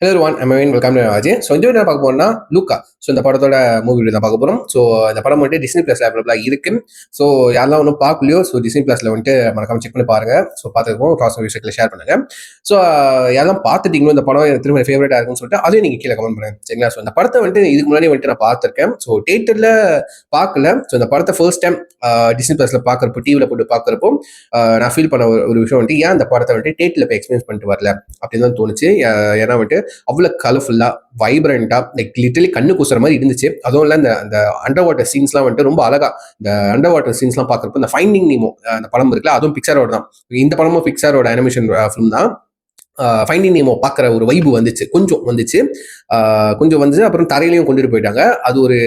Hello ஒன் Ameen welcome to Ajay. So இந்த video பார்க்க போறோம்னா லூக்கா. ஸோ இந்த படத்தோட மூவி தான் பார்க்க போகிறோம். ஸோ இந்த படம் வந்துட்டு டிஸ்னி பிளஸ்ல அவைலபிளாக இருக்கு. ஸோ யாரெல்லாம் ஒன்றும் பார்க்கலையோ ஸோ டிஸ்னி பிளஸ்ல வந்துட்டு மறக்காம செக் பண்ணி பாருங்க. ஸோ பார்த்துருக்கோம் க்ராஸ் விஷயத்தில் ஷேர் பண்ணுங்க. ஸோ யாரெல்லாம் பார்த்துட்டீங்களோ இந்த படம் எனக்கு திரும்ப ஃபேவரட்டாக இருக்குன்னு சொல்லிட்டு அதையும் நீங்கள் கீழே கமெண்ட் பண்ணுங்க. சரிங்களா? ஸோ இந்த படத்தை வந்துட்டு இதுக்கு முன்னாடி வந்துட்டு நான் பார்த்துருக்கேன். ஸோ தேட்டரில் பார்க்கல. ஸோ இந்த படத்தை ஃபர்ஸ்ட் டைம் டிஸ்னி பிளஸ்ல பார்க்குறப்போ டிவியில் போட்டு பார்க்குறப்போ நான் ஃபீல் பண்ண ஒரு விஷயம் வந்துட்டு ஏன் இந்த படத்தை வந்துட்டு தேட்டரில் போய் எக்ஸ்பீரியன்ஸ் பண்ணிட்டு வரல அப்படின்னு தான் தோணுச்சு. ஏன்னா வந்துட்டு அவ்வளோ கலர்ஃபுல்லா வைப்ரண்டா லைக் லிட்டரலி கண்ணு கூசுற மாதிரி இருந்துச்சு. அதுவும் இல்லை அந்த அண்டர் வாட்டர் சீன்ஸ்லாம் வந்துட்டு ரொம்ப அழகா இந்த அண்டர் வாட்டர் சீன்ஸ்லாம் பார்க்குறப்போ இந்த ஃபைண்டிங் நீமோ அந்த படம் இருக்குல்ல, அதுவும் பிக்சாரோட தான். இந்த படமும் பிக்சாரோட அனிமேஷன் ஃபிலிம் தான். ஃபைண்டிங் நீமோ பார்க்குற ஒரு வைபு வந்துச்சு, கொஞ்சம் வந்துச்சு. அப்புறம் தரையிலையும் கொண்டுட்டு போயிட்டாங்க. அது ஒரு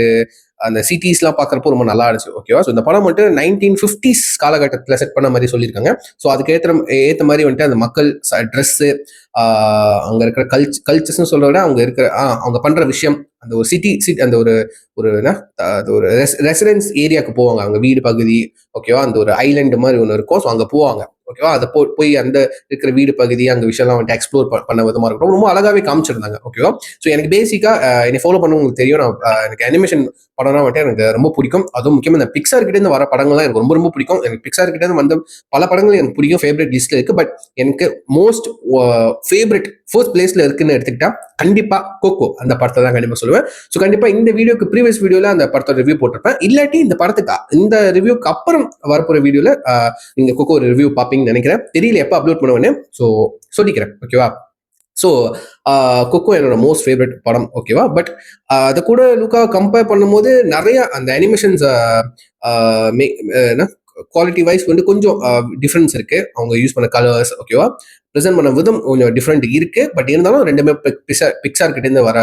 அந்த சிட்டிஸ்லாம் பார்க்குறப்போ ரொம்ப நல்லா இருந்துச்சு. ஓகேவா? ஸோ இந்த படம் வந்துட்டு 1950s காலகட்டத்தில் செட் பண்ண மாதிரி சொல்லியிருக்காங்க. ஸோ அதுக்கு ஏற்ற மாதிரி வந்துட்டு அந்த மக்கள் ட்ரெஸ்ஸு, அங்கே இருக்கிற கல்ச்சர்ஸ்னு சொல்ற விட அவங்க பண்ணுற விஷயம், அந்த ஒரு சிட்டி அந்த ஒரு ரெசிடென்ஸ் ஏரியாவுக்கு போவாங்க. அவங்க வீடு பகுதி, ஓகேவா, அந்த ஒரு ஐலண்டு மாதிரி ஒன்று இருக்கும். ஸோ அங்கே போவாங்க. ஓகேவா? அதை போய் அந்த இருக்கிற வீடு பகுதி அங்கே விஷயம்லாம் வந்துட்டு எக்ஸ்ப்ளோர் பண்ண விதமாக இருக்கட்டும், ரொம்ப அழகாவே காமிச்சிருந்தாங்க. ஓகேவா? ஸோ எனக்கு பேசிக்காக என்னை ஃபாலோ பண்ண உங்களுக்கு தெரியும், எனக்கு அனிமேஷன் படம்னா வந்துட்டு எனக்கு ரொம்ப பிடிக்கும். அதுவும் முக்கியமாக இந்த பிக்சார் கிட்டேருந்து வர படங்கள்லாம் எனக்கு ரொம்ப ரொம்ப பிடிக்கும். எனக்கு பிக்சார் கிட்டேருந்து வந்த பல படங்கள் எனக்கு பிடிக்கும், ஃபேவரட் லிஸ்ட்ல இருக்கு. பட் எனக்கு மோஸ்ட் ஃபேவரட் ஃபர்ஸ்ட் பிளேஸ்ல இருக்குன்னு எடுத்துக்கிட்டா கண்டிப்பா கோகோ அந்த படத்தை தான் கண்டிப்பா சொல்லுவேன். ஸோ கண்டிப்பா இந்த வீடியோக்கு ப்ரீவியஸ் வீடியோல அந்த படத்தோட ரிவ்யூ போட்டிருப்பேன். இல்லாட்டி இந்த ரிவ்யூக்கு அப்புறம் வரப்போற வீடியோல நீங்க கோகோ ரிவ்யூ பார்ப்பீங்கன்னு நினைக்கிறேன். தெரியல எப்போ அப்லோட் பண்ணுவேன்னு. ஸோ சொல்லிக்கிறேன். ஓகேவா? ஸோ கொக்கோ என்னோட மோஸ்ட் ஃபேவரட் படம். ஓகேவா? பட் அதை கூட லூக்காவை கம்பேர் பண்ணும்போது நிறைய அந்த அனிமேஷன்ஸ் குவாலிட்டி வைஸ் வந்து கொஞ்சம் டிஃப்ரென்ஸ் இருக்கு. அவங்க யூஸ் பண்ண கலர்ஸ், ஓகேவா, ப்ரெசென்ட் பண்ண விதம் கொஞ்சம் டிஃப்ரெண்ட் இருக்கு. பட் இருந்தாலும் ரெண்டுமே பிக்சார் கிட்டேருந்து வர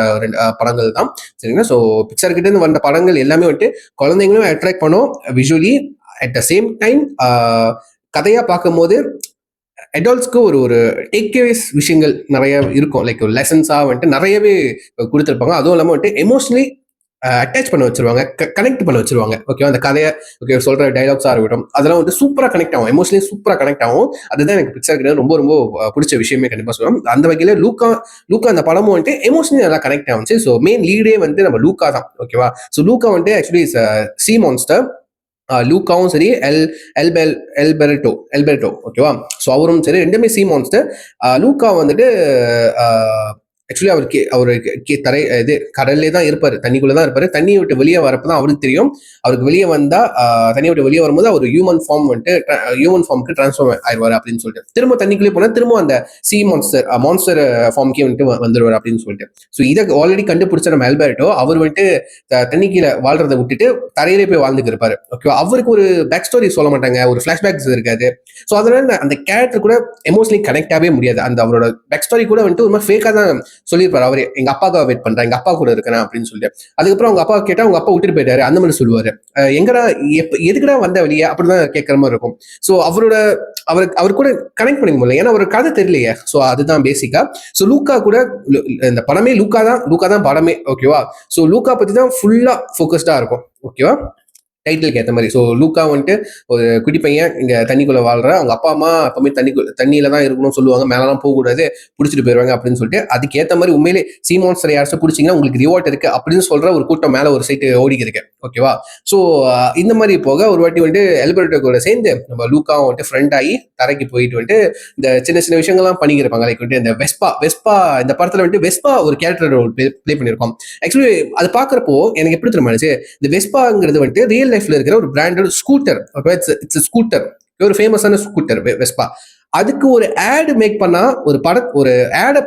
படங்கள் தான். சரிங்களா? ஸோ பிக்சார் கிட்டேருந்து வந்த படங்கள் எல்லாமே வந்துட்டு குழந்தைங்களும் அட்ராக்ட் பண்ணும் visually. At the same time கதையாக பார்க்கும்போது அடல்ட்ஸ்க்கு ஒரு டேக்அவேஸ் விஷயங்கள் நிறைய இருக்கும். லைக் ஒரு லெசன்ஸாக வந்துட்டு நிறையவே கொடுத்துருப்பாங்க. அதுவும் இல்லாமல் வந்துட்டு எமோஷனலி அட்டாச் பண்ண வச்சிருவாங்க, கனெக்ட் பண்ண வச்சிருவாங்க. ஓகேவா? அந்த கதையை சொல்ற டைலாக்ஸாக இருக்கட்டும், அதெல்லாம் வந்து சூப்பராக கனெக்ட் ஆகும், எமோஷனலி சூப்பராக கனெக்ட் ஆகும். அதுதான் எனக்கு பிக்சர் கிட்ட ரொம்ப ரொம்ப பிடிச்ச விஷயமே கண்டிப்பாக சொல்லுவோம். அந்த வகையில் லூக்கா அந்த படமும் வந்துட்டு எமோஷனலி நல்லா கனெக்ட் ஆகுச்சு. ஸோ மெயின் லீடே வந்து நம்ம லூக்கா தான். ஓகேவா? ஸோ லூக்கா வந்துட்டு ஆக்சுவலி சி மான்ஸ்டர். லூக்காவும் சரி, எல்பெர்டோ, ஓகேவா? ஸோ அவரும் சரி, ரெண்டுமே சி மான்ஸ்டர். லூக்கா வந்துட்டு ஆக்சுவலி அவருக்கு கடல்லே தான் இருப்பாரு, தண்ணிக்குள்ள தான் இருப்பாரு. தண்ணியை விட்டு வெளியே வரப்போ தான் அவருக்கு தெரியும். அவருக்கு வெளியே வந்தா தண்ணியை விட்டு வெளியே வரும்போது அவர் ஹியூமன் ஃபார்முக்கு டிரான்ஸ்ஃபார்ம் ஆயிடுவார் அப்படின்னு சொல்லிட்டு, திரும்ப தண்ணிக்குள்ளே போனால் திரும்ப அந்த சி மான்ஸ்டர் ஃபார்முக்கே வந்துட்டு வந்துடுவார் அப்படின்னு சொல்லிட்டு. ஸோ இதை ஆல்ரெடி கண்டுபிடிச்ச நம்ம எல்பெர்டோ அவர் வந்துட்டு தண்ணிக்கீழே வாழ்றதை விட்டுட்டு தரையிலே போய் வாழ்ந்துக்கு இருப்பாரு. ஓகேவா? அவருக்கு ஒரு பேக் ஸ்டோரி சொல்ல மாட்டாங்க, ஒரு ஃபிளாஷ்பேக்ஸ் இருக்காது. ஸோ அதனால அந்த கேரக்டர் கூட எமோஷனலி கனெக்ட் ஆகவே முடியாது. அந்த அவரோட பேக் ஸ்டோரி கூட வந்துட்டு ஒரு மாதிரி ஃபேக்காக தான் சொல்லியிருப்பாரு. அவரு எங்க அப்பாவுக்கு வெயிட் பண்றேன், எங்க அப்பா கூட இருக்கிறேன் அப்படின்னு சொல்லிட்டு. அதுக்கப்புறம் அவங்க அப்பா கேட்டா அவங்க அப்பா விட்டுட்டு போயிட்டாரு அந்த மாதிரி சொல்லுவாரு. எங்கடா எதுக்குடா வந்த வெளியே அப்படிதான் கேட்கற மாதிரி இருக்கும். ஸோ அவர் கூட கனெக்ட் பண்ணிக்க முடியல, ஏன்னா ஒரு கதை தெரியலையே. ஸோ அதுதான் பேசிக்கா. ஸோ லூக்கா கூட இந்த படமே லூக்கா தான் படமே. ஓகேவா? ஸோ லூக்கா பத்தி தான் ஃபுல்லா ஃபோக்கஸ்டா இருக்கும். ஓகேவா? டைட்டிலுக்கு ஏற்ற மாதிரி. ஸோ லூக்கா வந்துட்டு ஒரு குட்டி பையன் இங்கே தண்ணிக்குள்ளே வாழ்ற, அவங்க அப்பா அம்மா எப்பவுமே தண்ணியில தான் இருக்கணும்னு சொல்லுவாங்க, மேலாம் போகக்கூடாது, பிடிச்சிட்டு போயிடுவாங்க அப்படின்னு சொல்லிட்டு. அதுக்கேற்ற மாதிரி உண்மையிலே சி மான்ஸ்டர் யாராச்சும் பிடிச்சிங்கன்னா உங்களுக்கு ரிவார்ட் இருக்கு அப்படின்னு சொல்ற ஒரு கூட்டம் மேலே ஒரு சைட்டு ஓடிக்கு இருக்கு. ஓகேவா? ஸோ இந்த மாதிரி போக ஒரு வாட்டி வந்துட்டு எல்பெர்டோ கூட சேர்ந்து நம்ம லூக்கா வந்துட்டு ஃப்ரெண்ட் ஆகி தரைக்கு போயிட்டு வந்துட்டு இந்த சின்ன சின்ன விஷயங்கள்லாம் பண்ணிக்கிறப்பாங்க. லைக் வந்துட்டு இந்த வெஸ்பா இந்த படத்தில் வந்துட்டு வெஸ்பா ஒரு கேரக்டர் ரோல் ப்ளே பண்ணியிருக்கோம். ஆக்சுவலி அது பார்க்குறப்போ எனக்கு எப்படி தெரியுமா இருந்துச்சு, இந்த வெஸ்பாங்கிறது வந்துட்டு ரியல் லைஃப்ல இருக்கிற ஒரு பிராண்டட் ஸ்கூட்டர். இட்ஸ் ஸ்கூட்டர், ஒரு ஃபேமஸான ஸ்கூட்டர் வெஸ்பா. அதுக்கு ஒரு ஆட் மேக் பண்ணா ஒரு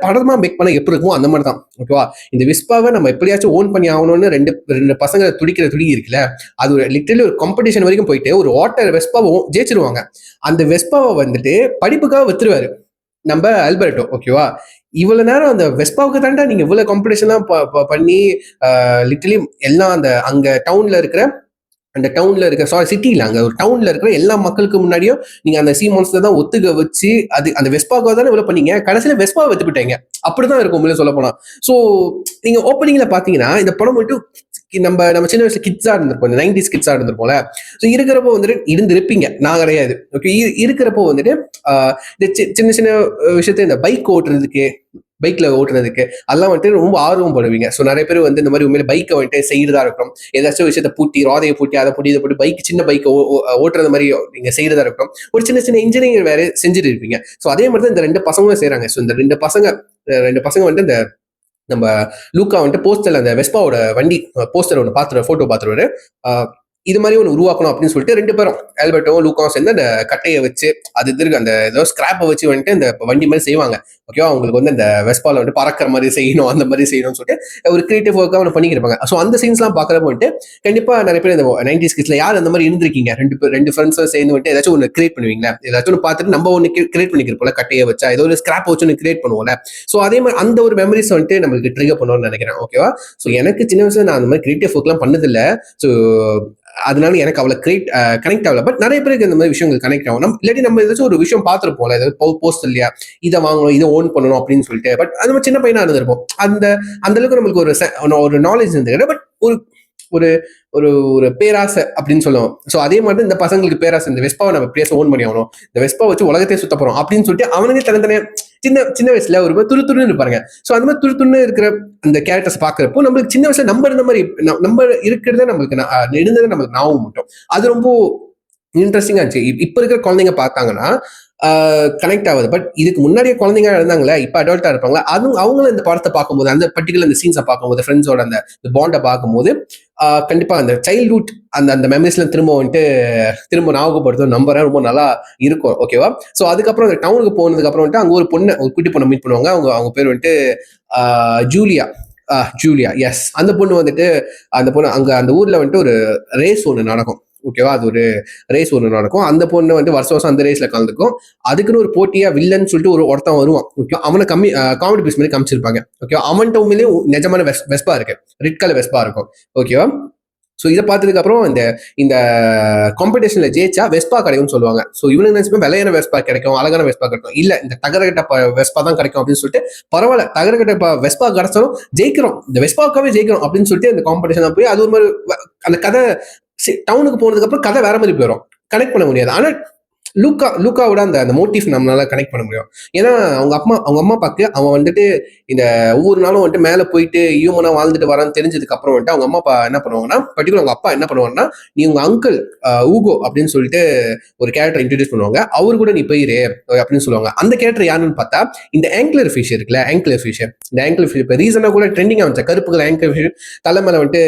படமா மேக் பண்ணா எப்படி இருக்கும் அந்த மாதிரி தான். ஓகேவா? இந்த வெஸ்பாவை நம்ம எப்படியாச்சும் ஓன் பண்ணி ஆகணும்னு ரெண்டு பசங்க துடி இருக்குல்ல, அது ஒரு லிட்டரலி ஒரு காம்படிஷன் வரைக்கும் போயிட்டு ஒரு வெஸ்பாவை ஜெயிச்சிருவாங்க. அந்த வெஸ்பாவை வந்துட்டு படிப்புக்காக வித்துருவாரு நம்ம அல்பெர்டோ. ஓகேவா? இவ்வளவு நேரம் அந்த வெஸ்பாவுக்கு தாண்டா நீங்க இவ்வளவு காம்படிஷன்லாம் பண்ணி லிட்டரலி எல்லாம் அங்க சிட்டியில் அங்கே ஒரு டவுன்ல இருக்கிற எல்லா மக்களுக்கு முன்னாடியும் நீங்க அந்த சி மான்ஸ்டர் தான் ஒத்துக்க வச்சு அந்த வெஸ்பாவுக்கு தானே இவ்வளவு பண்ணீங்க, கடைசியில வெஸ்பாவை வித்துப்பிட்டாங்க. அப்படிதான் இருக்கும் உண்மையிலே சொல்ல போனா. ஸோ நீங்க ஓப்பனிங்ல பாத்தீங்கன்னா இந்த படம் வந்துட்டு நம்ம சின்ன வயசுல கிட்ஸா இருந்திருப்போம், இந்த 90s கிட்ஸா இருந்திருப்போம்ல. ஸோ இருக்கிறப்போ வந்துட்டு இருந்திருப்பீங்க, நான் கிடையாது. ஓகே? இருக்கிறப்போ வந்துட்டு இந்த சின்ன சின்ன விஷயத்த இந்த பைக் ஓட்டுறதுக்கு பைக்ல ஓட்டுறதுக்கு அதெல்லாம் வந்துட்டு ரொம்ப ஆர்வம் படுவீங்க. ஸோ நிறைய பேர் வந்து இந்த மாதிரி உண்மையில பைக்கை வந்துட்டு செய்யறதா இருக்கட்டும், ஏதாச்சும் விஷயத்த பூட்டி ராதையை பூட்டி அதை பூட்டி இதை பூட்டி பைக் சின்ன பைக்கை ஓட்டுறது மாதிரி நீங்க செய்யறதா இருக்கட்டும், ஒரு சின்ன சின்ன இன்ஜினியரிங் வேற செஞ்சுட்டு இருப்பீங்க. ஸோ அதே மாதிரி தான் இந்த ரெண்டு பசங்களும் செய்றாங்க. ஸோ இந்த ரெண்டு பசங்க வந்துட்டு இந்த நம்ம லூக்கா வந்துட்டு போஸ்டர்ல அந்த வெஸ்பாவோட வண்டி போஸ்டர் ஒன்று பார்த்துரு போட்டோ பார்த்துருவாரு. இது மாதிரி ஒன்று உருவாக்கணும் அப்படின்னு சொல்லிட்டு ரெண்டு பேரும் ஆல்பர்ட்டோவும் லூக்காவும் சேர்ந்து அந்த கட்டையை வச்சு அது இருக்கு அந்த ஏதோ ஸ்கிராப்பை வச்சு வந்துட்டு இந்த வண்டி மாதிரி செய்வாங்க. ஓகேவா, அவங்களுக்கு வந்து அந்த வெஸ்பால வந்துட்டு பறக்கிற மாதிரி செய்யணும், அந்த மாதிரி செய்யணும்னு சொல்லிட்டு ஒரு கிரியேட்டிவ் ஒர்க்காக ஒன்று பண்ணிக்கிருப்பாங்க. ஸோ அந்த சீன்ஸ்லாம் பார்க்கறப்ப வந்துட்டு கண்டிப்பா நிறைய பேர் இந்த 90s கிட்ஸ்ல யார் அந்த மாதிரி இருந்திருக்கீங்க, ரெண்டு ஃப்ரெண்ட்ஸும் சேர்ந்து வந்துட்டு ஏதாச்சும் ஒன்று கிரியேட் பண்ணுவீங்களா, ஏதாச்சும் ஒன்று பார்த்துட்டு நம்ம ஒன்று கிரியேட் பண்ணிக்கிறப்போல கட்டையை வச்சா ஏதோ ஒரு ஸ்கிராப் வச்சு ஒன்று கிரியேட் பண்ணுவோம்ல. ஸோ அதே மாதிரி அந்த ஒரு மெமரிஸ் வந்துட்டு நம்மளுக்கு ட்ரிகர் பண்ணுவோம்னு நினைக்கிறேன். ஓகேவா, ஸோ எனக்கு சின்ன வயசுல நான் அந்த மாதிரி கிரியேட்டிவ் ஒர்க்லாம் பண்ணதில்லை. ஸோ அதனால எனக்கு அவ்வளோ கனெக்ட் ஆகல. பட் நிறைய பேருக்கு இந்த மாதிரி விஷயங்கள் கனெக்ட் ஆகும். இல்லாட்டி நம்ம ஏதாச்சும் ஒரு விஷயம் பார்த்துருப்போம்ல, ஏதாவது போஸ்ட் இல்லையா, இதை வாங்கணும் இதை ஓன் பண்ணணும் அப்படின்னு சொல்லிட்டு. பட் அது மாதிரி சின்ன பையனா இருந்திருப்போம். அந்த அளவுக்கு நம்மளுக்கு ஒரு நாலேஜ் இருந்தது. பட் ஒரு ஒரு ஒரு ஒரு பேராசை அப்படின்னு சொல்லுவோம். ஸோ அதே மாதிரி இந்த பசங்களுக்கு பேராசை, இந்த வெஸ்பாவை நம்ம பேச ஓன் பண்ணி ஆகணும், இந்த வெஸ்பா வச்சு உலகத்தையே சுத்த போறோம் அப்படின்னு சொல்லிட்டு அவனுங்க தனித்தனியா சின்ன வயசுல ஒரு துருத்துருன்னு இருப்பாங்க. ஸோ அந்த மாதிரி துருத்துன்னு இருக்கிற அந்த கேரக்டர்ஸ் பாக்குறப்போ நம்மளுக்கு சின்ன வயசுல நம்ம இருந்த மாதிரி நம்ம இருக்கிறத நம்மளுக்கு இருந்ததை நம்மளுக்கு ஞாபகம் மட்டும் அது ரொம்ப இன்ட்ரெஸ்டிங்கா இருந்துச்சு. இப்ப இருக்கிற குழந்தைங்க பார்த்தாங்கன்னா கனெக்ட் ஆகுது. பட் இதுக்கு முன்னாடியே குழந்தைங்க இருந்தாங்களே, இப்ப அடல்ட்டா இருப்பாங்களா, அதுவும் அவங்களும் இந்த படத்தை பார்க்கும்போது அந்த பர்டிகுலர் இந்த சீன்ஸை பார்க்கும்போது ஃப்ரெண்ட்ஸோட அந்த பாண்டை பார்க்கும்போது கண்டிப்பா அந்த சைல்ட்ஹுட் அந்த மெமரிஸ்ல திரும்ப ஞாபகப்படுத்தும் நம்புறேன். ரொம்ப நல்லா இருக்கும். ஓகேவா, ஸோ அதுக்கப்புறம் அந்த டவுனுக்கு போனதுக்கு அப்புறம் வந்துட்டு அங்க ஒரு குட்டி பொண்ணை மீட் பண்ணுவாங்க. அவங்க பேர் வந்துட்டு ஜூலியா. எஸ், அந்த பொண்ணு வந்துட்டு அங்க அந்த ஊர்ல வந்துட்டு ஒரு ரேஸ் ஒன்று நடக்கும். ஓகேவா, அது ஒரு ரேஸ் ஒன்று நடக்கும். அந்த பொண்ணு வந்து வருஷம் அந்த ரேஸ்ல கலந்துக்கும். அதுக்குன்னு ஒரு போட்டியா வில்லன் சொல்லிட்டு ஒருத்தன் வருவான். ஓகே, அவனை காமெடி பீஸ் மாதிரி காமிச்சிருப்பாங்க. ஓகேவா, அவன்கிட்ட உண்மையிலே நிஜமான வெஸ்பா இருக்கு, ரெட் கலர் வெஸ்பா இருக்கும். ஓகேவா, ஸோ இதை பார்த்ததுக்கு அப்புறம் இந்த காம்படிஷன்ல ஜெயிச்சா வெஸ்பா கிடைக்கும்னு சொல்லுவாங்க. ஸோ இவனுக்கு நினைச்சுமே விலையான வெஸ்பா கிடைக்கும், அழகான வெஸ்பா கிடைக்கும், இல்ல இந்த தகரகட்ட வெஸ்பா தான் கிடைக்கும் அப்படின்னு சொல்லிட்டு பரவாயில்ல தகரகட்ட வெஸ்பா கிடைச்சாலும் ஜெயிக்கிறோம், இந்த வெஸ்பாக்காவே ஜெயிக்கிறோம் அப்படின்னு சொல்லிட்டு இந்த காம்படிஷன் போய் அது ஒரு மாதிரி அந்த கதை டவுனுக்கு போனதுக்கு அப்புறம் கதை வேற மாதிரி போயிடும், கனெக்ட் பண்ண முடியாது. ஆனா லூக்காவோட அந்த மோட்டிவ் நம்மளால கனெக்ட் பண்ண முடியும். ஏன்னா அவங்க அம்மா அப்பாக்கு அவன் வந்துட்டு இந்த ஒவ்வொரு நாளும் வந்துட்டு மேல போயிட்டு ஹியூமனா வாழ்ந்துட்டு வரான்னு தெரிஞ்சதுக்கு அப்புறம் வந்துட்டு அவங்க அம்மா அப்பா என்ன பண்ணுவாங்கன்னா, பர்டிகுலர் அவங்க அப்பா என்ன பண்ணுவாங்கன்னா, நீ உங்க அங்கிள் ஊகோ அப்படின்னு சொல்லிட்டு ஒரு கேரக்டர் இன்ட்ரடியூஸ் பண்ணுவாங்க, அவரு கூட நீ போயிரு அப்படின்னு சொல்லுவாங்க. அந்த கேரக்டர் யாருன்னு பார்த்தா இந்த ஆங்கிலர் ஃபிஷ் இருக்குல்ல, இந்த ஆங்கிலர் ஃபிஷ் இப்போ ரீசனா கூட ட்ரெண்டிங் ஆச்சு. கருப்பு கலர் ஆங்கிலர் ஃபிஷ் தலைமையில வந்துட்டு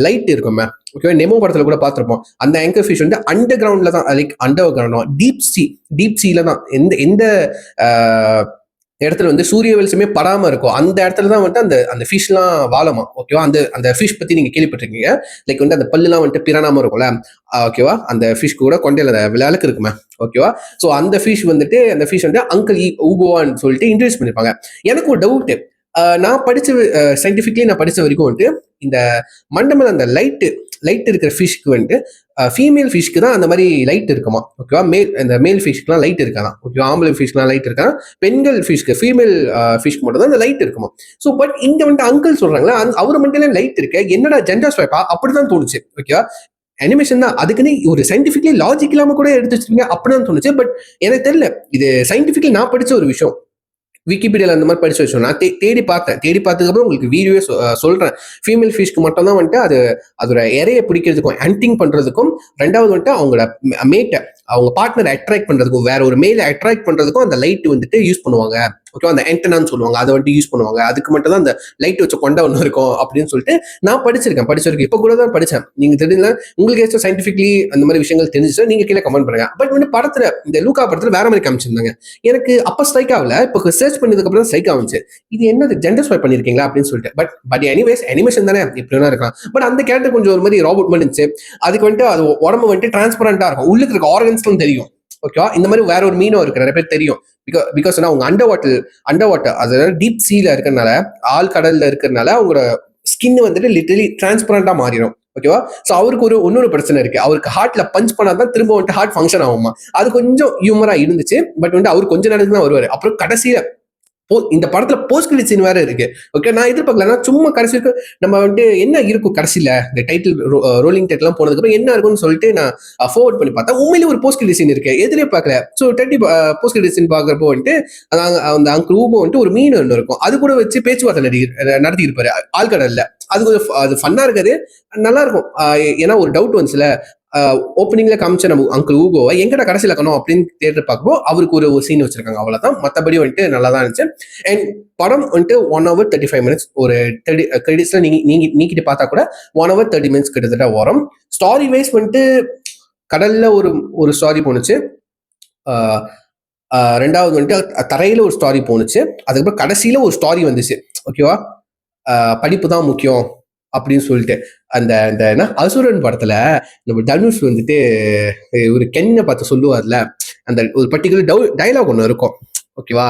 லைட் இருக்குமே. ஓகே, நெமோ படத்துல கூட பார்த்திருப்போம். அந்த ஆங்கர் ஃபிஷ் வந்து அண்டர் கிரவுண்ட்ல தான், லைக் அண்டர் கிரவுண்ட் டீப் சீல தான் எந்த இடத்துல வந்து சூரிய வெளிச்சமே படாம இருக்கும் அந்த இடத்துல தான் வந்துட்டு அந்த ஃபிஷ்லாம் வாழுமா. ஓகேவா, அந்த ஃபிஷ் பத்தி நீங்க கேள்விப்பட்டிருக்கீங்க. லைக் வந்து அந்த பல்லுலாம் வந்துட்டு பிரானாம இருக்கும்ல. ஓகேவா, அந்த ஃபிஷ் கூட கொண்டையில விளையாளுக்கு இருக்குமே. ஓகேவா, ஸோ அந்த ஃபிஷ் வந்துட்டு அங்கிள் ஊகோவான்னு சொல்லிட்டு இன்ட்ரடியூஸ் பண்ணிருப்பாங்க. எனக்கு ஒரு டவுட், நான் படிச்ச சயின்டிபிக்லி நான் படிச்ச வரைக்கும் வந்துட்டு இந்த மண்டமல் அந்த லைட் இருக்கிற ஃபிஷ்க்கு வந்துட்டு ஃபீமேல் ஃபிஷ்க்கு தான் அந்த மாதிரி லைட் இருக்குமா. ஓகேவா, மேல் ஃபிஷ்க்குலாம் லைட் இருக்காதான். ஓகேவா, ஆம்பளை ஃபிஷ்க்குலாம் லைட் இருக்கா, பெண்கள் ஃபிஷ்க்கு ஃபீமேல் ஃபிஷ்க்கு மட்டும் தான் அந்த லைட் இருக்குமா. ஸோ பட் இங்க வந்துட்டு அங்கிள் சொல்றாங்களா, அவர் மட்டும் லைட் இருக்கு, என்னடா ஜெண்டர் ஸ்வைப்பா அப்படிதான் தோணுச்சு. ஓகேவா, அனிமேஷன் தான், அதுக்குன்னு ஒரு சயின்டிபிக்லி லாஜிக் இல்லாம கூட எடுத்து வச்சிருக்கீங்க அப்படிதான் தோணுச்சு. பட் எனக்கு தெரியல, இது சயின்டிபிக்லி நான் படிச்ச ஒரு விஷயம், விக்கிபீடியால அந்த மாதிரி படிச்சு வச்சோம். நான் தேடி பார்த்ததுக்கு அப்புறம் உங்களுக்கு வீடியோவே சொல்றேன். ஃபீமேல் ஃபிஷ்க்கு மட்டும் தான் வந்துட்டு அதோட இறையை பிடிக்கிறதுக்கும் ஹண்டிங் பண்றதுக்கும், ரெண்டாவது வந்துட்டு அவங்களோட மேட்டை அவங்க பார்ட்னர் அட்ராக்ட் பண்றதுக்கும், வேற ஒரு மேல அட்ராக்ட் பண்றதுக்கும் அந்த லைட் வந்துட்டு யூஸ் பண்ணுவாங்க. ஓகே, அந்த ஆண்டனான்னு சொல்லுவாங்க, அதை வந்துட்டு யூஸ் பண்ணுவாங்க. அதுக்கு மட்டும் தான் அந்த லைட் வச்ச கொண்டா ஒன்று இருக்கும் அப்படின்னு சொல்லிட்டு நான் படிச்சிருக்கேன். இப்போ கூட தான் படிச்சேன். நீங்க தெரியல, உங்களுக்கு ஏதாச்சும் சயின்டிபிக்லி அந்த மாதிரி விஷயங்கள் தெரிஞ்சுச்சா நீங்க கீழே கமெண்ட் பண்ணுங்க. பட் வந்து படத்துல இந்த லூக்கா படத்துல வேற மாதிரி காமிச்சிருந்தாங்க. எனக்கு அப்ப ஸ்ட்ரைக் ஆகல, இப்போ சர்ச் பண்ணதுக்கு அப்புறம் ஸ்ட்ரைக் ஆகுச்சு, இது என்னது ஜெண்டர் ஸ்வைப் பண்ணிருக்கீங்களா அப்படின்னு சொல்லிட்டு. பட் எனிவேஸ் அனிமேஷன் தானே, இப்படி வேணா இருக்கலாம். பட் அந்த கேரக்டர் கொஞ்சம் ஒரு மாதிரி ராபோட் மாதிரி இருந்துச்சு. அதுக்கு வந்துட்டு அது உடம்பு வந்துட்டு டிரான்ஸ்பரண்டா இருக்கும், உள்ளுக்கு இருக்க ஆர்கன்ஸ்லாம் தெரியும். ஓகேவா, இந்த மாதிரி வேற ஒரு மீனும் இருக்கு, நிறைய பேர் தெரியும். பிகாஸ் அவங்க அண்டர் வாட்டர் அதாவது டீப் சீல இருக்கிறதுனால, ஆள் கடல்ல இருக்கிறதுனால அவங்களோட ஸ்கின் வந்துட்டு லிட்டரலி டிரான்ஸ்பரண்டா மாறிடும். ஓகேவா, ஸோ அவருக்கு இன்னொரு பிரச்சனை இருக்கு, அவருக்கு ஹார்ட்ல பஞ்ச் பண்ணாதான் திரும்ப வந்துட்டு ஹார்ட் ஃபங்க்ஷன் ஆகுமா. அது கொஞ்சம் ஹியூமரா இருந்துச்சு. பட் வந்து அவர் கொஞ்ச நேரத்துக்கு தான் வருவாரு. அப்புறம் கடைசியில இந்த படத்துல போஸ்ட் கிரெடிட் சீன் வேற இருக்கு. ஓகே, நான் எதிர்பார்க்கல. சும்மா கடைசிக்கு நம்ம வந்துட்டு என்ன இருக்கும் கடைசியில இந்த டைட்டில் ரோலிங் டைட்டில் எல்லாம் போனதுக்கு அப்புறம் என்ன இருக்கும்னு சொல்லிட்டு நான் ஃபார்வர்ட் பண்ணி பார்த்தா உண்மையிலேயே ஒரு போஸ்ட் கிரெடிட் சீன் இருக்கு. எதிரே பார்க்கல. ஸோ போஸ்ட் கிரெடிட் சீன் பார்க்கறப்போ வந்துட்டு அந்த அங்கிள் ஊகோ வந்துட்டு ஒரு மீன் ஒன்று இருக்கும், அது கூட வச்சு பேச்சுவார்த்தை நடத்தி இருப்பாரு ஆழ்கடல்ல. அது ஃபன்னா இருக்காது, நல்லா இருக்கும். ஏன்னா ஒரு டவுட் வந்துச்சுல, ஓப்பனிங்ல காமிச்ச நம்ம அங்கிள் ஊகோவை எங்கடா கடைசியில் இருக்கணும் அப்படின்னு தேட்டர் பார்க்கும்போது அவருக்கு ஒரு சீன் வச்சிருக்காங்க, அவ்வளவுதான். மற்றபடி வந்துட்டு நல்லா தான் இருந்துச்சு. அண்ட் படம் வந்துட்டு 1 hour 35 minutes. ஒரு கிரெடிட்ஸ்ல நீக்கிட்டு பார்த்தா கூட 1 hour 30 minutes கிட்டத்தட்ட வரும். ஸ்டாரி வைஸ் வந்துட்டு கடல்ல ஒரு ஸ்டாரி போனுச்சு, ரெண்டாவது வந்துட்டு தரையில ஒரு ஸ்டாரி போனுச்சு, அதுக்கப்புறம் கடைசியில ஒரு ஸ்டாரி வந்துச்சு. ஓகேவா, படிப்பு தான் முக்கியம் அப்படின்னு சொல்லிட்டு அந்த என்ன அசுரன் படத்துல நம்ம தனுஷ் வந்துட்டு ஒரு கென்னை பார்த்து சொல்லுவார்ல, அந்த ஒரு பர்டிகுலர் டைலாக் ஒன்று இருக்கும். ஓகேவா,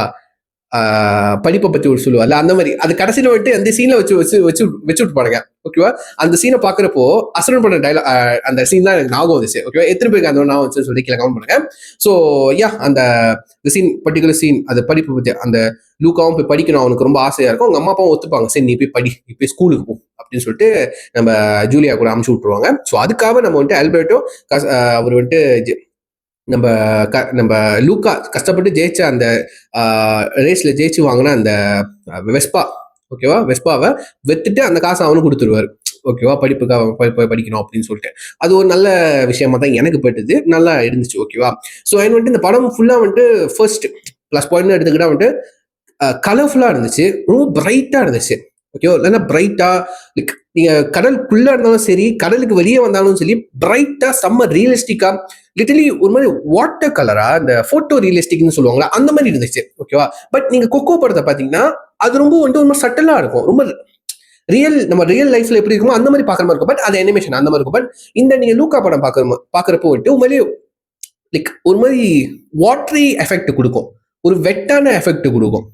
படிப்பை பத்தி ஒரு சொல்லுவார்ல, அந்த மாதிரி அது கடைசியில வந்துட்டு அந்த சீன்ல வச்சு விட்டுப்பானுங்க. ஓகேவா, அந்த சீனை பாக்குறப்போ அசுரன் பட டைலாக் அந்த சீன் தான் எனக்கு ஞாபகம் வந்துச்சு. ஓகேவா, எத்தனை பேருக்கு அந்த ஞாபகம் வச்சு சொல்லி கீழே கமெண்ட் பண்ணுங்க. ஸோ யா, அந்த சீன் பர்டிகுலர் சீன், அது படிப்பு பத்தி, அந்த லூக்காவும் போய் படிக்கணும் அவனுக்கு ரொம்ப ஆசையா இருக்கும். அவங்க அம்மா அப்பாவும் ஒத்துப்பாங்க, சரி நீ போய் படி, நீ போய் ஸ்கூலுக்கு போ அப்படின்னு சொல்லிட்டு நம்ம ஜூலியா கூட அமுச்சு விட்டுருவாங்க. ஸோ அதுக்காக நம்ம வந்துட்டு ஆல்பர்ட்டோ அவர் வந்துட்டு நம்ம லூக்கா கஷ்டப்பட்டு ஜெயிச்ச அந்த ரேஸ்ல ஜெயிச்சு வாங்கின அந்த வெஸ்பா, ஓகேவா, வெஸ்பாவை வெத்துட்டு அந்த காசை அவனுக்கு கொடுத்துருவாரு. ஓகேவா, படிப்புக்காக படிக்கணும் அப்படின்னு சொல்லிட்டு அது ஒரு நல்ல விஷயமா தான் எனக்கு பட்டுது, நல்லா இருந்துச்சு. ஓகேவா, ஸோ வந்துட்டு இந்த படம் ஃபுல்லா வந்துட்டு ஃபர்ஸ்ட் பிளஸ் பாயிண்ட் எடுத்துக்கிட்டா வந்துட்டு கலர்ஃபுல்லா இருந்துச்சு, ரொம்ப பிரைட்டா இருந்துச்சு. ஓகேவா, இல்லைன்னா பிரைட்டா லைக் நீங்க கடலுக்குள்ள இருந்தாலும் சரி, கடலுக்கு வெளியே வந்தாலும் சரி, பிரைட்டா செம்ம ரியலிஸ்டிக்கா, லிட்டலி ஒரு மாதிரி வாட்டர் கலரா, இந்த போட்டோ ரியலிஸ்டிக்னு சொல்லுவாங்களா, அந்த மாதிரி இருந்துச்சு. ஓகேவா, பட் நீங்க கொக்கோ படத்தை பாத்தீங்கன்னா அது ரொம்ப வந்துட்டு ஒரு மாதிரி சட்டலா இருக்கும், ரொம்ப நம்ம ரியல் லைஃப்ல எப்படி இருக்குமோ அந்த மாதிரி பாக்குற மாதிரி இருக்கும். பட் அது அனிமேஷன் அந்த மாதிரி இருக்கும். பட் இந்த நீங்க லூக்கா படம் பாக்குறப்போ வந்துட்டு உண்மையிலேயே லைக் ஒரு மாதிரி வாட்டரி எஃபெக்ட் கொடுக்கும், ஒரு வெட்டான எஃபெக்ட் கொடுக்கும்.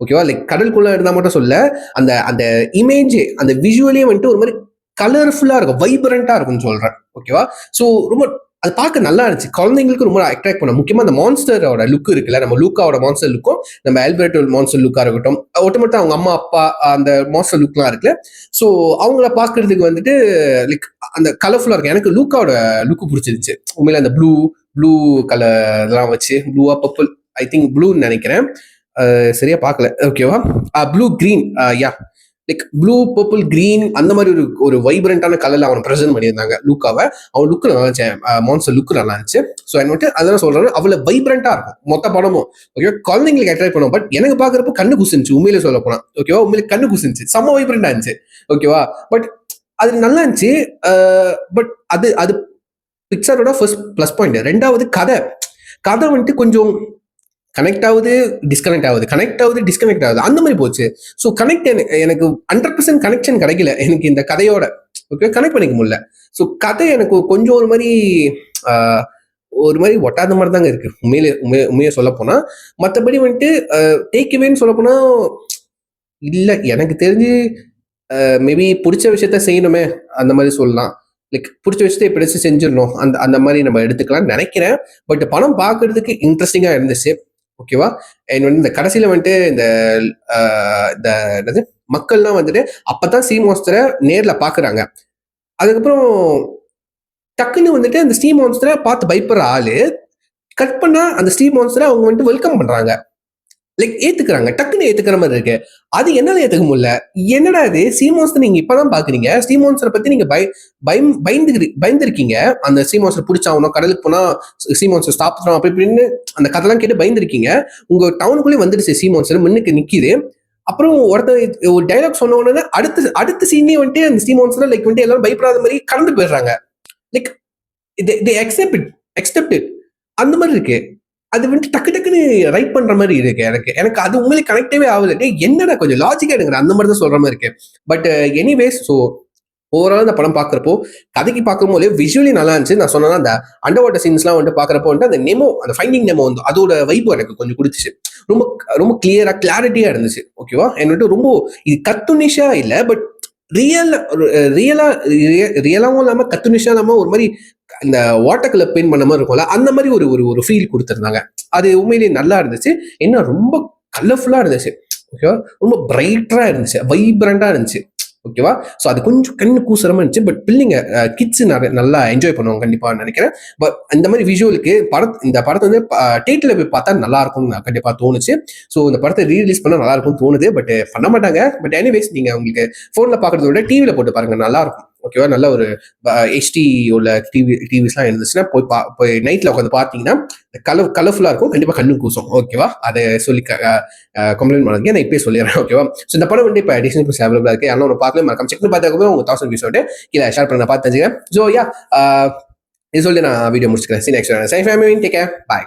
ஓகேவா, லைக் கடலுக்குள்ள இருந்தா மட்டும் சொல்ல, அந்த அந்த இமேஜ், அந்த விஷுவலே வந்துட்டு ஒரு மாதிரி கலர்ஃபுல்லா இருக்கும், வைப்ரண்டா இருக்கும்னு சொல்றேன். ஓகேவா, ஸோ ரொம்ப அது பார்க்க நல்லா இருந்துச்சு, குழந்தைங்களுக்கு ரொம்ப அட்ராக்ட் பண்ண. முக்கியமா அந்த மான்ஸ்டரோட லுக் இருக்குல்ல, நம்ம லூக்காவோட மான்ஸ்டர் லுக்கும் நம்ம ஆல்பர்ட்டோ மான்ஸ்டர் லுக்கா இருக்கட்டும், ஒட்டுமொத்தம் அவங்க அம்மா அப்பா அந்த மான்ஸ்டர் லுக்லாம் இருக்குல்ல, ஸோ அவங்கள பார்க்கறதுக்கு வந்துட்டு லைக் அந்த கலர்ஃபுல்லா இருக்கும். எனக்கு லூக்காவோட லுக்கு பிடிச்சிருந்துச்சு உண்மையில, அந்த ப்ளூ கலர்லாம் வச்சு, ப்ளூவா பர்பிள், ஐ திங்க் ப்ளூன்னு நினைக்கிறேன், சரியா பார்க்கல. ஓகேவா, blue green, yeah like blue purple green அந்த மாதிரி ஒரு வைப்ரண்டான கலர்ல அவனை ப்ரெசென்ட் பண்ணியிருந்தாங்க லூக்காவை. அவன் லுக்கு நல்லா இருந்துச்சு, மான்ஸ்டர் லுக்கு நல்லா இருந்துச்சு. ஸோ வந்துட்டு அதெல்லாம் சொல்றேன், அவ்வளோ வைப்ரண்டா இருக்கும் மொத்த படமும். ஓகேவா, குழந்தைங்களுக்கு அட்ராக்ட் பண்ணுவோம். பட் எனக்கு பாக்குறப்போ கண்ணு குசிச்சு, உண்மையில சொல்ல போனா. ஓகேவா, உண்மையில கண்ணு குசிச்சு, செம்ம வைப்ரண்டா இருந்துச்சு. ஓகேவா, பட் அது நல்லா இருந்துச்சு. பட் அது பிக்சரோட ஃபர்ஸ்ட் பிளஸ் பாயிண்ட். ரெண்டாவது கதை வந்துட்டு கொஞ்சம் கனெக்ட் ஆகுது, டிஸ்கனெக்ட் ஆகுது, கனெக்ட் ஆகுது, டிஸ்கனெக்ட் ஆகுது, அந்த மாதிரி போச்சு. ஸோ கனெக்ட் எனக்கு 100% கனெக்ஷன் கிடைக்கல எனக்கு இந்த கதையோட. ஓகே, கனெக்ட் பண்ணிக்க முடியல. ஸோ கதை எனக்கு கொஞ்சம் ஒரு மாதிரி ஒட்டாத மாதிரி தாங்க இருக்கு உண்மையை சொல்ல போனா. மற்றபடி வந்துட்டு டேக்அவேன்னு சொல்ல போனா இல்லை, எனக்கு தெரிஞ்சு மேபி பிடிச்ச விஷயத்த செய்யணுமே அந்த மாதிரி சொல்லலாம். லைக் பிடிச்ச விஷயத்த எப்படியாச்சும் செஞ்சிடணும், அந்த மாதிரி நம்ம எடுத்துக்கலாம்னு நினைக்கிறேன். பட் படம் பார்க்கறதுக்கு இன்ட்ரெஸ்டிங்கா இருந்துச்சு. ஓகேவா, அண்ட் வந்து இந்த கடைசியில வந்துட்டு இந்த என்னது மக்கள்லாம் வந்துட்டு அப்பதான் சி மான்ஸ்டரை நேர்ல பாக்குறாங்க. அதுக்கப்புறம் டக்குன்னு வந்துட்டு அந்த ஸ்டீ மான்ஸ்டரை பார்த்து பயப்படுற ஆளு கட் பண்ணா அந்த ஸ்டீ மான்ஸ்டரை அவங்க வந்துட்டு வெல்கம் பண்றாங்க, லைக் ஏத்துக்கிறாங்க, டக்குன்னு ஏத்துக்கிற மாதிரி இருக்கு. அது என்னால ஏத்துக்க முடியல. என்னடா இது, சீமான்ஸ்டர் நீங்க இப்பதான் பாக்குறீங்க, சீமான்ஸ்டரை பத்தி நீங்க பயந்துருக்கீங்க. அந்த சீமான்ஸ்டர் பிடிச்சாகணும், கடலுக்கு போனா சீமான்ஸ்டர் சாப்பிடுறோம் அப்படி இப்படின்னு அந்த கதைலாம் கேட்டு பயந்துருக்கீங்க. உங்க டவுனுக்குள்ளே வந்துடுச்சு சீமான்ஸ்டர், முன்னுக்கு நிக்குது. அப்புறம் ஒருத்தர் ஒரு டைலாக் சொன்ன உடனே அடுத்த சீனே வந்துட்டு அந்த சீமான்ஸ்டர் லைக் வந்துட்டு எல்லாரும் பயப்படாத மாதிரி கடந்து போயிடுறாங்க. லைக் அக்செப்ட் இட் அந்த மாதிரி இருக்கு. அது வந்துட்டு டக்குன்னு ரைட் பண்ற மாதிரி இருக்கு. எனக்கு அது உண்மையிலே கனெக்டவே ஆகுது. என்னடா கொஞ்சம் லாஜிக்கா எடுங்கிற அந்த மாதிரி தான் சொல்ற மாதிரி இருக்கு. பட் எனிவேஸ், ஸோ ஓவரால் இந்த படம் பார்க்குறப்போ கதைக்கு பார்க்கும்போது விஷுவலி நல்லா இருந்துச்சு. நான் சொன்னா அந்த அண்டர் வாட்டர் சீன்ஸ்லாம் வந்துட்டு பார்க்குறப்போ வந்துட்டு அந்த நெமோ, அந்த ஃபைண்டிங் நெமோ வந்து அதோட வைப்பு எனக்கு கொஞ்சம் கொடுத்துச்சு. ரொம்ப ரொம்ப கிளியரா கிளாரிட்டியா இருந்துச்சு. ஓகேவா, என்னட்டு ரொம்ப இது கத்துனிஷா இல்லை, பட் ரியலாவும் இல்லாம கத்துனிஷா இல்லாம ஒரு மாதிரி இந்த வாட்டர் கலர் பெயிண்ட் பண்ண மாதிரி இருக்கும்ல, அந்த மாதிரி ஒரு ஃபீல் கொடுத்துருந்தாங்க. அது உண்மையிலேயே நல்லா இருந்துச்சு. என்ன ரொம்ப கலர்ஃபுல்லாக இருந்துச்சு. ஓகேவா, ரொம்ப பிரைட்டராக இருந்துச்சு, வைப்ரண்டாக இருந்துச்சு. ஓகேவா, ஸோ அது கொஞ்சம் கண்ணு கூசுற மாதிரி இருந்துச்சு. பட் பிள்ளைங்க கிட்ஸ் நல்லா என்ஜாய் பண்ணுவாங்க கண்டிப்பாக நினைக்கிறேன். பட் இந்த மாதிரி விஷுவலுக்கு இந்த படத்தை வந்து தேட்டரில் போய் பார்த்தா நல்லா இருக்கும்னு கண்டிப்பாக தோணுச்சு. ஸோ இந்த படத்தை ரீரிலீஸ் பண்ணால் நல்லா இருக்கும்னு தோணுது. பட் பண்ண மாட்டாங்க. பட் எனிவேஸ் நீங்கள் உங்களுக்கு ஃபோனில் பார்க்குறத விட டிவியில் போட்டு பாருங்க, நல்லா இருக்கும். ஓகேவா, நல்ல ஒரு ஹெச்டி உள்ள டிவிஸ்லாம் இருந்துச்சுன்னா போய் நைட்டில் உட்காந்து பார்த்தீங்கன்னா கலர்ஃபுல்லாக இருக்கும். கண்டிப்பாக கண்ணு கூசும். ஓகேவா, அதை சொல்லி கம்ப்ளைண்ட் பண்ணாதீங்க, நான் இப்பயே சொல்லிடுறேன். ஓகேவா, ஸோ இந்த படம் வந்து இப்போ டிஸ்னி பிளஸ் அவைலபிளாக இருக்குது. யாரும் ஒன்று பார்க்கல, மறக்காம செக் பண்ணி பார்த்தாக்கவே உங்கள் 1000 வியூஸ் கீழே ஷேர் பண்ண பார்த்து தெரிஞ்சுக்கிறேன். ஸோ யா, இது சொல்லி நான் வீடியோ முடிச்சுக்கிறேன். See next time. Take care, by.